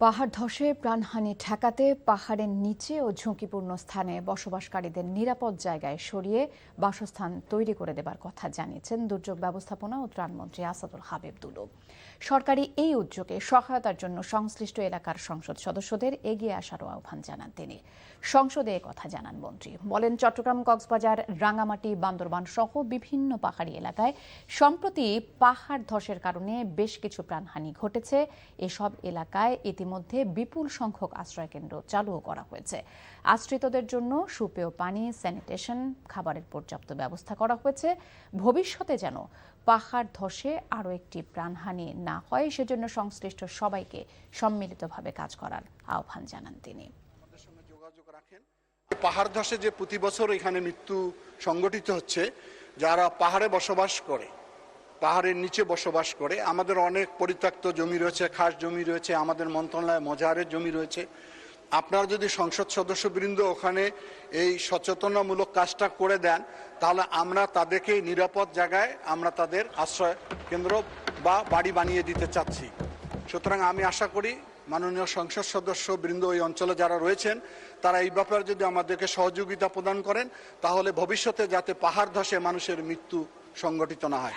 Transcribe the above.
পাহাড় ধসে প্রাণহানি ঠেকাতে পাহাড়ের নিচে ও ঝুঁকিপূর্ণ স্থানে বসবাসকারীদের নিরাপদ জায়গায় সরিয়ে বাসস্থান তৈরি করে দেবার কথা জানিয়েছেন দুর্যোগ ব্যবস্থাপনা ও ত্রাণমন্ত্রী আসাদুল হাবিব দুলু। সরকারি এই উদ্যোগে সহায়তার জন্য সংশ্লিষ্ট এলাকার সংসদ সদস্যদের এগিয়ে আসারও আহ্বান জানান তিনি। সংসদে কথা জানান মন্ত্রী, বলেন চট্টগ্রাম, কক্সবাজার, রাঙ্গামাটি, বান্দরবান সহ বিভিন্ন পাহাড়ি এলাকায় সম্প্রতি পাহাড় ধসের কারণে বেশ কিছু প্রাণহানি ঘটেছে। এসব এলাকায় ইতিমধ্যে বিপুল সংখ্যক আশ্রয়কেন্দ্র চালুও করা হয়েছে। আশ্রিতদের জন্য সুপেয় পানি, স্যানিটেশন, খাবারের পর্যাপ্ত ব্যবস্থা করা হয়েছে। ভবিষ্যতে যেন পাহাড় ধসে আরও একটি প্রাণহানি না হয় সেজন্য সংশ্লিষ্ট সবাইকে সম্মিলিতভাবে কাজ করার আহ্বান জানান তিনি। পাহাড় ধসে যে প্রতি বছর এখানে মৃত্যু সংঘটিত হচ্ছে, যারা পাহাড়ে বসবাস করে, পাহাড়ের নিচে বসবাস করে, আমাদের অনেক পরিত্যক্ত জমি রয়েছে, খাস জমি রয়েছে, আমাদের মন্ত্রণালয়ে মজাহারের জমি রয়েছে। আপনারা যদি সংসদ সদস্যবৃন্দ ওখানে এই সচেতনামূলক কাজটা করে দেন, তাহলে আমরা তাদেরকে নিরাপদ জায়গায় আমরা তাদের আশ্রয় কেন্দ্র বা বাড়ি বানিয়ে দিতে চাচ্ছি। সুতরাং আমি আশা করি মাননীয় সংসদ সদস্য বৃন্দ ওই অঞ্চলে যারা রয়েছেন তারা এই ব্যাপারে যদি আমাদেরকে সহযোগিতা প্রদান করেন, তাহলে ভবিষ্যতে যাতে পাহাড় ধসে মানুষের মৃত্যু সংঘটিত না হয়।